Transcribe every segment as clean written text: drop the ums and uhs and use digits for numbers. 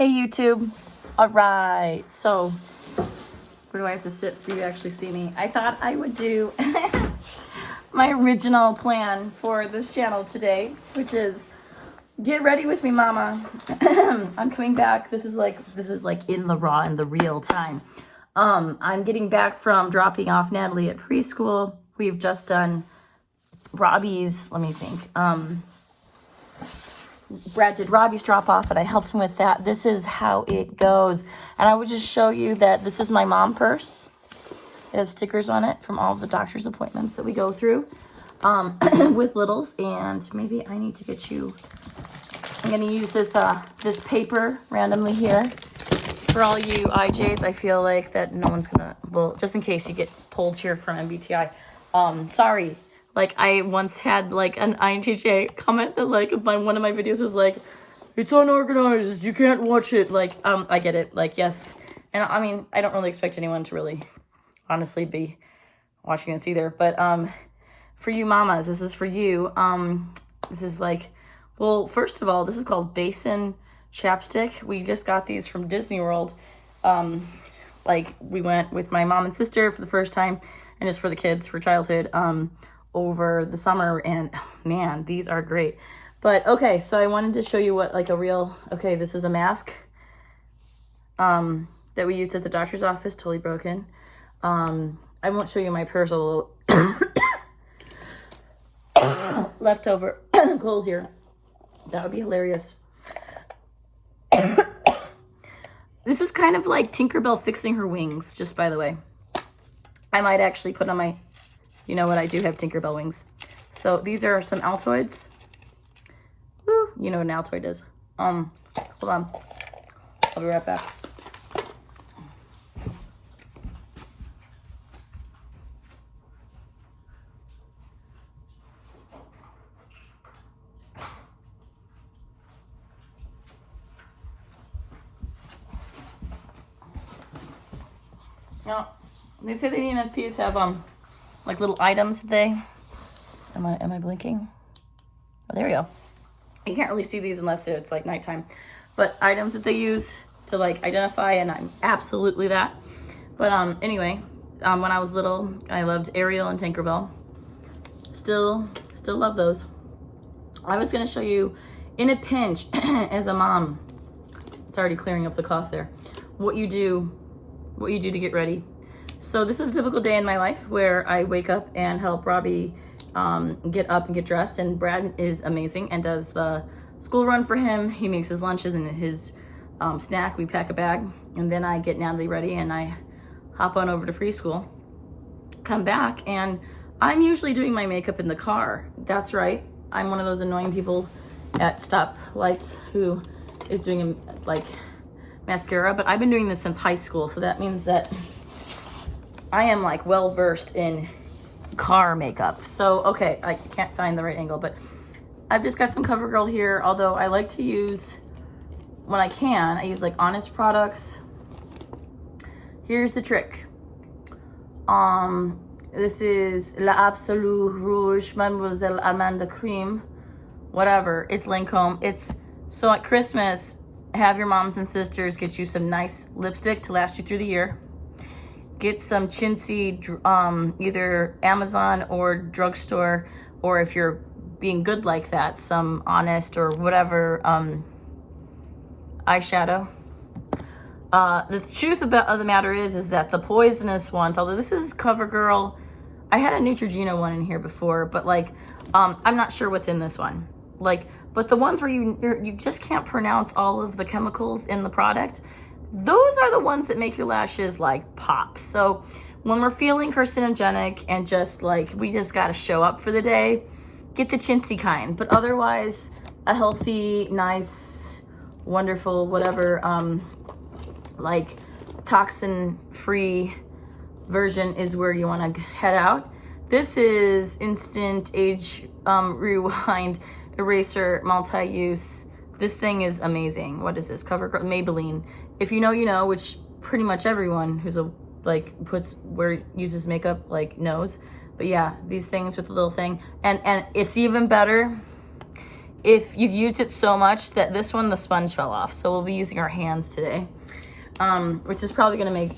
Hey YouTube. All right, so where do I have to sit for you to actually see me? I thought I would do my original plan for this channel today, which is get ready with me, mama. I'm coming back. This is like in the raw and the real time. I'm getting back from dropping off Natalie at preschool. We've just done Robbie's, let me think. Brad did Robbie's drop off and I helped him with that. This is how it goes. And I would just show you that this is my mom purse. It has stickers on it from all of the doctor's appointments that we go through with littles. And maybe I need to get you, I'm going to use this this paper randomly here. For all you IJs, I feel like that no one's going to, well, just in case you get pulled here from MBTI. Sorry. Like, I once had, like, an INTJ comment that, like, one of my videos was, like, it's unorganized, you can't watch it. Like, I get it. Like, yes. And, I mean, I don't really expect anyone to really, honestly, be watching this either. But, for you mamas, this is for you. This is, like, well, first of all, this is called Basin Chapstick. We just got these from Disney World. Like, we went with my mom and sister for the first time, and it's for the kids, for childhood, over the summer, and man, these are great. But okay, so I wanted to show you what like a real, okay, this is a mask that we used at the doctor's office, totally broken. I won't show you my purse, a little leftover clothes here. That would be hilarious. This is kind of like Tinkerbell fixing her wings, just by the way. I might actually put on my, you know what, I do have Tinkerbell wings. So these are some Altoids. Woo, you know what an Altoid is. Hold on. I'll be right back. Now, they say the ENFPs have like little items that they, am I blinking? Oh, there we go. You can't really see these unless it's like nighttime, but items that they use to like identify, and I'm absolutely that. But anyway, when I was little, I loved Ariel and Tinkerbell. Still love those. I was gonna show you in a pinch as a mom. It's already clearing up the cloth there. What you do to get ready. So this is a typical day in my life where I wake up and help Robbie get up and get dressed. And Brad is amazing and does the school run for him. He makes his lunches and his snack. We pack a bag. And then I get Natalie ready and I hop on over to preschool. Come back and I'm usually doing my makeup in the car. That's right. I'm one of those annoying people at stoplights who is doing like mascara. But I've been doing this since high school. So that means that I am like well versed in car makeup. So, okay, I can't find the right angle, but I've just got some CoverGirl here. Although I like to use, when I can, I use like Honest products. Here's the trick. This is La Absolue Rouge Mademoiselle Amanda Cream, whatever. It's Lancome. It's so at Christmas, have your moms and sisters get you some nice lipstick to last you through the year. Get some chintzy, either Amazon or drugstore, or if you're being good like that, some Honest or whatever eyeshadow. The truth of the matter is that the poisonous ones, although this is CoverGirl, I had a Neutrogena one in here before, but like, I'm not sure what's in this one. Like, but the ones where you just can't pronounce all of the chemicals in the product, those are the ones that make your lashes like pop. So when we're feeling carcinogenic and just like, we just got to show up for the day, get the chintzy kind. But otherwise, a healthy, nice, wonderful, whatever, like toxin-free version is where you want to head out. This is Instant Age Rewind Eraser Multi-Use. This thing is amazing. What is this? CoverGirl, Maybelline. If you know, you know, which pretty much everyone who's uses makeup like knows. But yeah, these things with the little thing. And it's even better if you've used it so much that this one, the sponge fell off. So we'll be using our hands today, which is probably going to make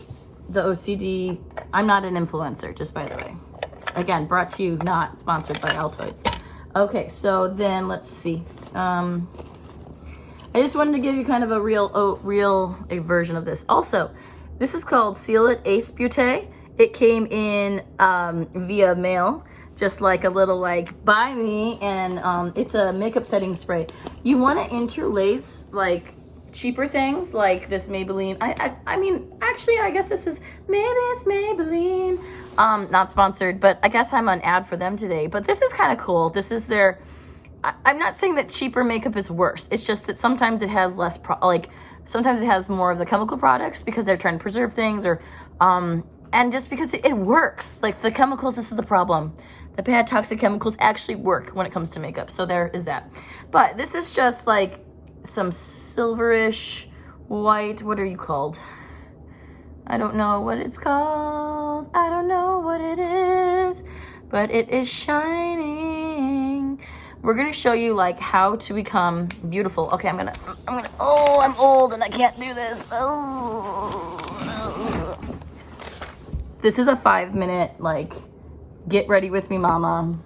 the OCD. I'm not an influencer, just by the way. Again, brought to you, not sponsored by Altoids. Okay, so then let's see. I just wanted to give you kind of a real version of this. Also, this is called Seal It Ace Beauté. It came in via mail, just like a little like buy me, and it's a makeup setting spray. You want to interlace like cheaper things like this Maybelline. I mean, actually, I guess this is, maybe it's Maybelline. Not sponsored, but I guess I'm on ad for them today. But this is kind of cool. This is their, I'm not saying that cheaper makeup is worse. It's just that sometimes it has less, sometimes it has more of the chemical products because they're trying to preserve things, or, and just because it works. Like the chemicals, this is the problem. The bad toxic chemicals actually work when it comes to makeup. So there is that. But this is just like some silverish white, what are you called? I don't know what it's called. I don't know what it is, but it is shining. We're gonna show you like how to become beautiful. Okay, I'm gonna, oh, I'm old and I can't do this. Oh. This is a 5-minute, like, get ready with me, mama.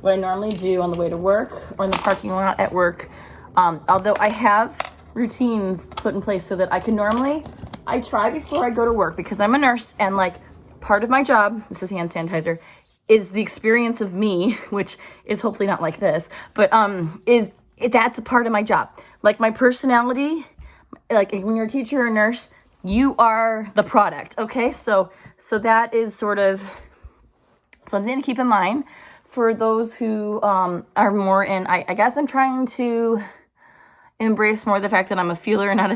What I normally do on the way to work or in the parking lot at work. Although I have routines put in place so that I can normally, I try before I go to work because I'm a nurse, and like part of my job, this is hand sanitizer, is the experience of me, which is hopefully not like this, but that's a part of my job. Like my personality, like when you're a teacher or a nurse, you are the product, okay? So that is sort of something to keep in mind for those who are more in, I guess I'm trying to embrace more the fact that I'm a feeler and not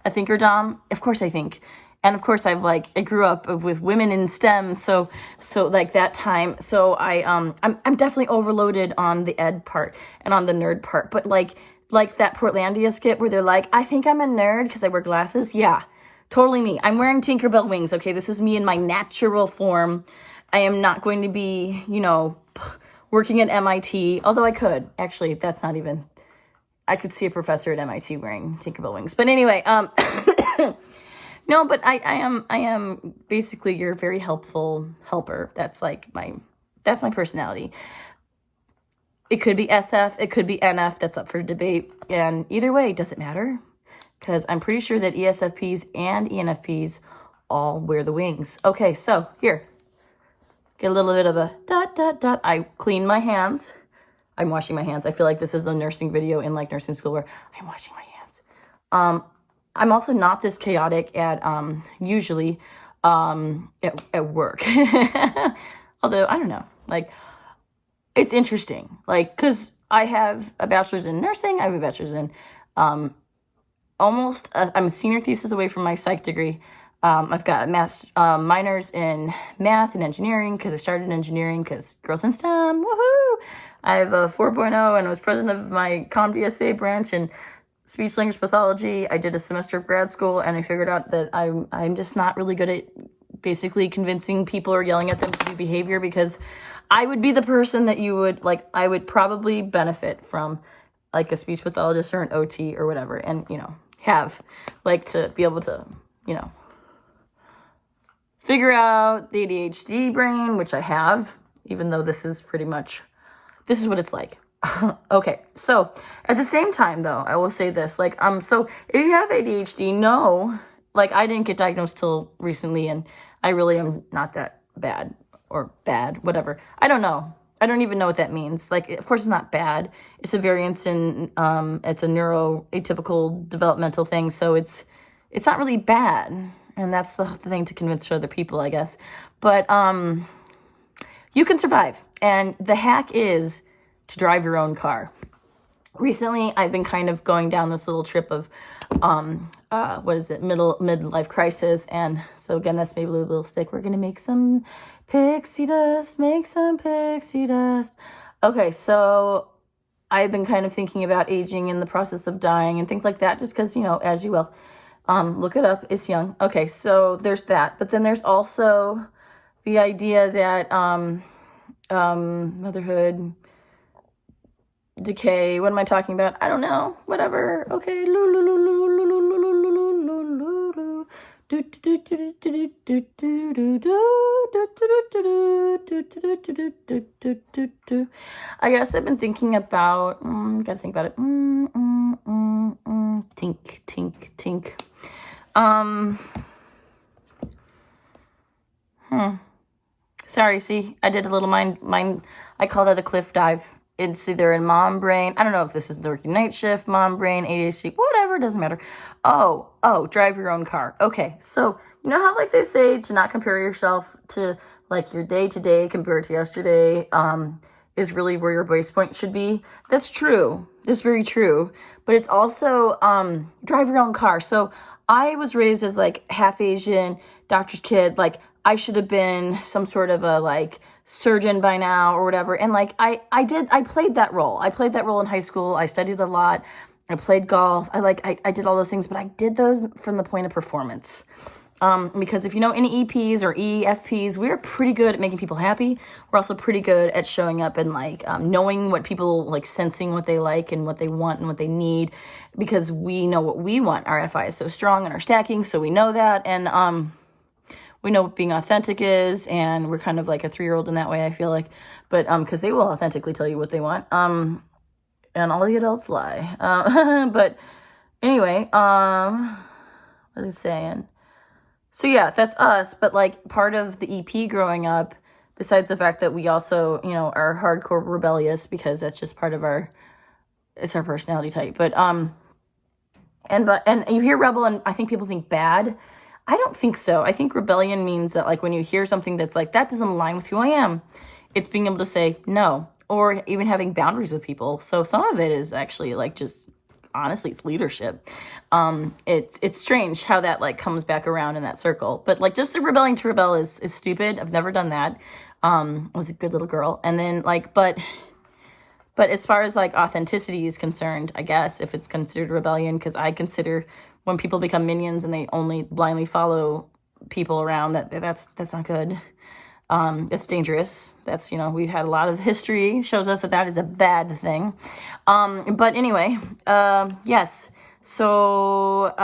a thinker, Dom. Of course I think. And of course I grew up with women in STEM, so like that time. So I'm definitely overloaded on the ed part and on the nerd part. But like that Portlandia skit where they're like, I think I'm a nerd because I wear glasses. Yeah, totally me. I'm wearing Tinkerbell wings, okay? This is me in my natural form. I am not going to be, working at MIT, although I could. Actually, that's not even, I could see a professor at MIT wearing Tinkerbell wings. But anyway, no, but I am basically your very helpful helper. That's my personality. It could be SF, it could be NF, that's up for debate. And either way, does it matter? Because I'm pretty sure that ESFPs and ENFPs all wear the wings. Okay, so here. Get a little bit of a dot, dot, dot. I clean my hands. I'm washing my hands. I feel like this is a nursing video in like nursing school where I'm washing my hands. I'm also not this chaotic at usually at work. Although, I don't know. Like, it's interesting. Like, because I have a bachelor's in nursing. I have a bachelor's in I'm a senior thesis away from my psych degree. I've got minors in math and engineering because I started in engineering because girls in STEM, woohoo! I have a 4.0 and I was president of my CommDSA branch in speech language pathology. I did a semester of grad school and I figured out that I'm just not really good at basically convincing people or yelling at them to do behavior, because I would be the person that you would, like, I would probably benefit from like a speech pathologist or an OT or whatever, and, have like to be able to, figure out the ADHD brain, which I have, even though this is what it's like. Okay, so at the same time, though, I will say this, like, so if you have ADHD, no, like, I didn't get diagnosed till recently, and I really am not that bad, or bad, whatever. I don't know. I don't even know what that means. Like, of course, it's not bad. It's a variance in, it's a neuroatypical developmental thing, so it's not really bad. And that's the thing to convince other people, I guess. But you can survive. And the hack is to drive your own car. Recently, I've been kind of going down this little trip of, midlife crisis. And so again, that's maybe a little stick. We're going to make some pixie dust, Okay, so I've been kind of thinking about aging in the process of dying and things like that, just because, as you will. Look it up. It's young. Okay, so there's that. But then there's also the idea that motherhood, decay. What am I talking about? I don't know. Whatever. Okay. I guess I've been thinking about, gotta think about it. Tink, tink, tink. Sorry, see, I did a little mind, I call that a cliff dive. It's either in mom brain. I don't know if this is the working night shift, mom brain, ADHD, whatever, doesn't matter. Oh, drive your own car. Okay, so you know how like they say to not compare yourself to like your day to day compared to yesterday is really where your base point should be. That's true. That's very true. But it's also drive your own car. So I was raised as like half Asian, doctor's kid. Like I should have been some sort of a like surgeon by now or whatever. And like I played that role. I played that role in high school. I studied a lot. I played golf. I did all those things, but I did those from the point of performance. Because if you know any EPs or EFPs, we're pretty good at making people happy. We're also pretty good at showing up and like knowing what people like, sensing what they like and what they want and what they need, because we know what we want. Our FI is so strong and our stacking, so we know that. And we know what being authentic is, and we're kind of like a 3-year-old in that way, I feel like. But because they will authentically tell you what they want. And all the adults lie. But anyway, what was I saying? So yeah, that's us. But like part of the EP growing up, besides the fact that we also, you know, are hardcore rebellious, because that's just part of it's our personality type. But and you hear rebel and I think people think bad. I don't think so. I think rebellion means that like when you hear something that's like, that doesn't align with who I am, it's being able to say no, or even having boundaries with people. So some of it is actually like just, honestly, it's leadership. It's strange how that like comes back around in that circle. But like just the rebelling to rebel is stupid. I've never done that. I was a good little girl. And then like, but as far as like authenticity is concerned, I guess if it's considered rebellion, because I consider when people become minions and they only blindly follow people around, that's not good. It's dangerous. That's, you know, we've had a lot of history shows us that is a bad thing. But anyway, yes. So,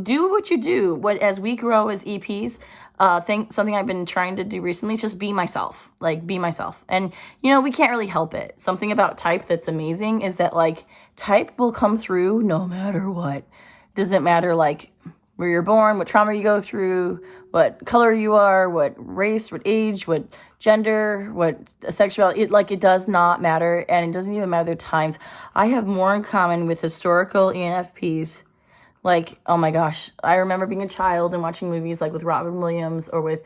do what you do. As we grow as EPs, something I've been trying to do recently is just be myself. Like, be myself. And, you know, we can't really help it. Something about type that's amazing is that, like, type will come through no matter what. Doesn't matter, like, where you're born, what trauma you go through, what color you are, what race, what age, what gender, what sexuality. It does not matter, and it doesn't even matter the times. I have more in common with historical ENFPs. Like, oh my gosh, I remember being a child and watching movies like with Robin Williams or with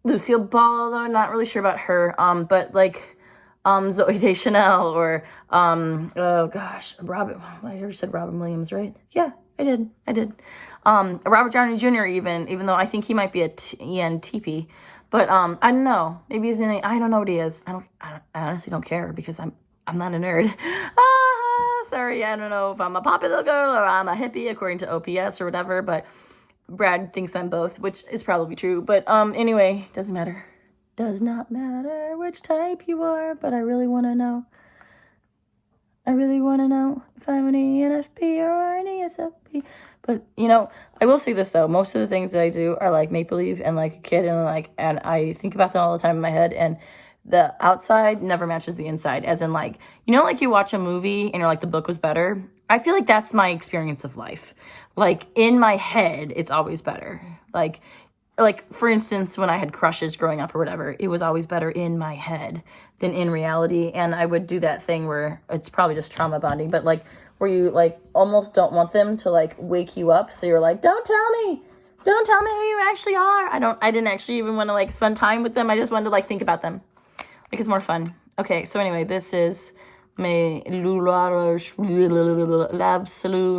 Lucille Ball, although I'm not really sure about her. But like Zooey Deschanel or oh gosh, I already said Robin Williams, right? Yeah, I did. Robert Downey Jr. even though I think he might be a ENTP, but I don't know. Maybe he's I don't know what he is. I honestly don't care because I'm not a nerd. Sorry, I don't know if I'm a popular girl or I'm a hippie according to OPS or whatever, but Brad thinks I'm both, which is probably true. But anyway, doesn't matter. Does not matter which type you are, but I really want to know. I really want to know if I'm an ENFP or an ESFP. But, you know, I will say this, though. Most of the things that I do are, like, make-believe and, like, a kid. And I think about them all the time in my head. And the outside never matches the inside. As in, like, you know, like, you watch a movie and you're like, the book was better? I feel like that's my experience of life. Like, in my head, it's always better. Like, for instance, when I had crushes growing up or whatever, it was always better in my head than in reality. And I would do that thing where it's probably just trauma bonding, but, like, where you, like, almost don't want them to, like, wake you up. So you're like, don't tell me who you actually are. I didn't actually even want to, like, spend time with them. I just wanted to, like, think about them. Like, it's more fun. Okay, so anyway, this is mes l'Absolute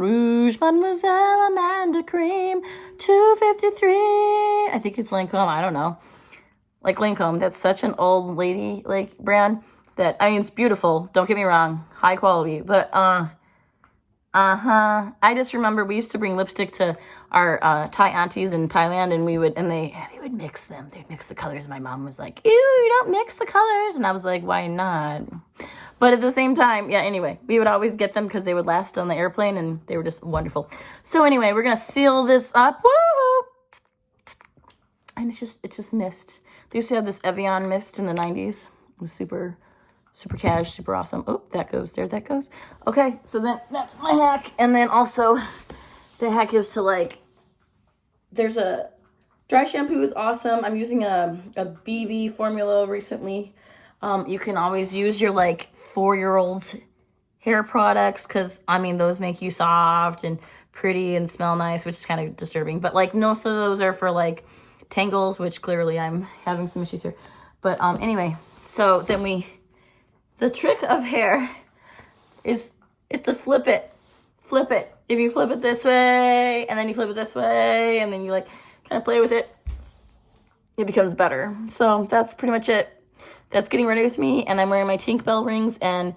Rouge, Mademoiselle Amanda Cream, 253. I think it's Lancome. I don't know. Like, Lancome, that's such an old lady, like, brand that, I mean, it's beautiful. Don't get me wrong. High quality. But, I just remember we used to bring lipstick to our Thai aunties in Thailand, and they would mix them. They'd mix the colors. My mom was like, "Ew, you don't mix the colors," and I was like, "Why not?" But at the same time, yeah. Anyway, we would always get them because they would last on the airplane, and they were just wonderful. So anyway, we're gonna seal this up. Woo! And it's just mist. They used to have this Evian mist in the 90s. It was super cash, super awesome. Oh, that goes. There that goes. Okay, so then that's my hack. And then also, the hack is to like, there's a dry shampoo is awesome. I'm using a BB formula recently. You can always use your like 4-year-old's hair products because, I mean, those make you soft and pretty and smell nice, which is kind of disturbing. But like most of those are for like tangles, which clearly I'm having some issues here. But anyway, so then the trick of hair is to flip it. Flip it. If you flip it this way, and then you flip it this way, and then you like kind of play with it, it becomes better. So that's pretty much it. That's getting ready with me, and I'm wearing my Tinkerbell rings, and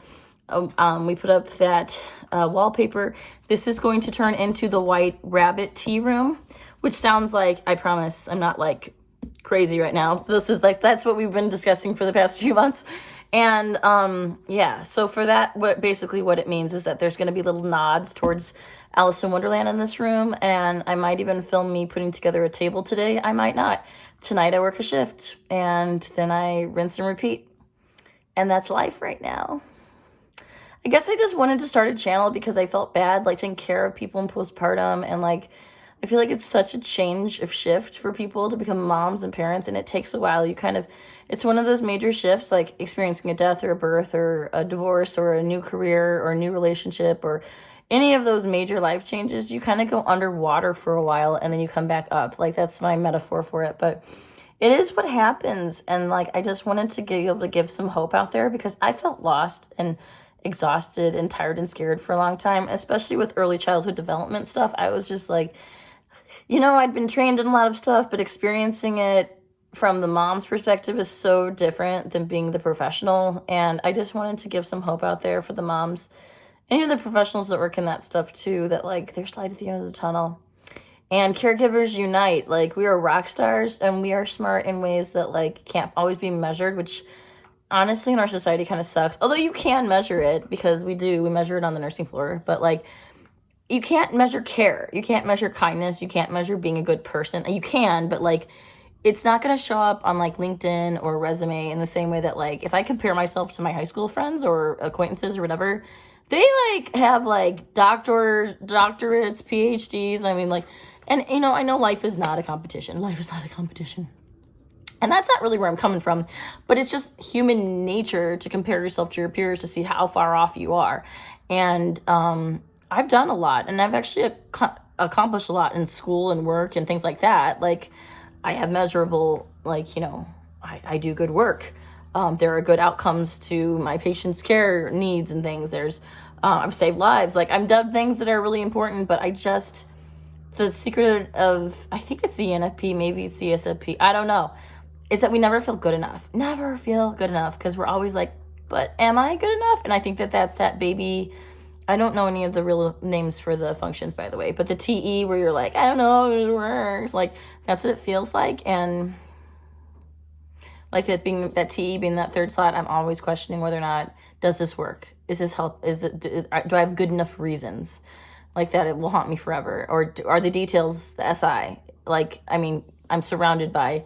we put up that wallpaper. This is going to turn into the white rabbit tea room, which sounds like, I promise, I'm not like crazy right now. This is like, that's what we've been discussing for the past few months. And yeah, so for that, what it means is that there's going to be little nods towards Alice in Wonderland in this room, and I might even film me putting together a table today. I might not. Tonight I work a shift, and then I rinse and repeat. And that's life right now. I guess I just wanted to start a channel because I felt bad, like, taking care of people in postpartum, and like, I feel like it's such a change of shift for people to become moms and parents, and it takes a while. It's one of those major shifts, like experiencing a death or a birth or a divorce or a new career or a new relationship or any of those major life changes. You kind of go underwater for a while and then you come back up. Like, that's my metaphor for it. But it is what happens. And like, I just wanted to be able to give some hope out there because I felt lost and exhausted and tired and scared for a long time, especially with early childhood development stuff. I was just like, I'd been trained in a lot of stuff, but experiencing it from the mom's perspective is so different than being the professional. And I just wanted to give some hope out there for the moms, any of the professionals that work in that stuff too, that like there's light at the end of the tunnel. And caregivers unite. Like, we are rock stars and we are smart in ways that like can't always be measured, which honestly in our society kind of sucks. Although you can measure it because we measure it on the nursing floor, but like, you can't measure care. You can't measure kindness. You can't measure being a good person. You can, but like, it's not going to show up on like LinkedIn or resume in the same way that like, if I compare myself to my high school friends or acquaintances or whatever, they like have like doctorates, PhDs. I mean, like, and I know life is not a competition. Life is not a competition. And that's not really where I'm coming from, but it's just human nature to compare yourself to your peers to see how far off you are. And I've done a lot, and I've actually accomplished a lot in school and work and things like that. Like, I have measurable, like, I do good work. There are good outcomes to my patients' care needs and things. I've saved lives. Like, I've done things that are really important, but the secret of, I think it's the ENFP, maybe it's ESFP, I don't know. It's that we never feel good enough. Never feel good enough, because we're always like, but am I good enough? And I think that's that baby. I don't know any of the real names for the functions, by the way, but the TE where you're like, I don't know if it works. Like, that's what it feels like. And like that TE being that third slot, I'm always questioning whether or not, does this work? Is this help? Do I have good enough reasons like that it will haunt me forever? Or are the details the SI? Like, I mean, I'm surrounded by,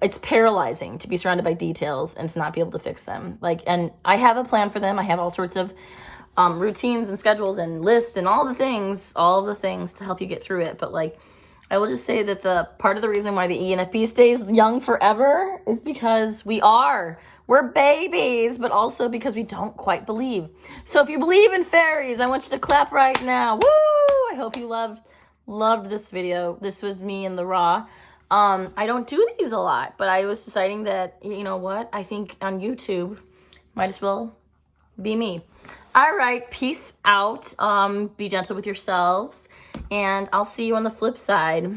it's paralyzing to be surrounded by details and to not be able to fix them. Like, and I have a plan for them. I have all sorts of routines and schedules and lists and all the things to help you get through it. But like, I will just say that the part of the reason why the ENFP stays young forever is because we're babies, but also because we don't quite believe. So if you believe in fairies, I want you to clap right now. Woo! I hope you loved this video. This was me in the raw. I don't do these a lot, but I was deciding that, I think on YouTube, might as well be me. All right, peace out. Be gentle with yourselves, and I'll see you on the flip side.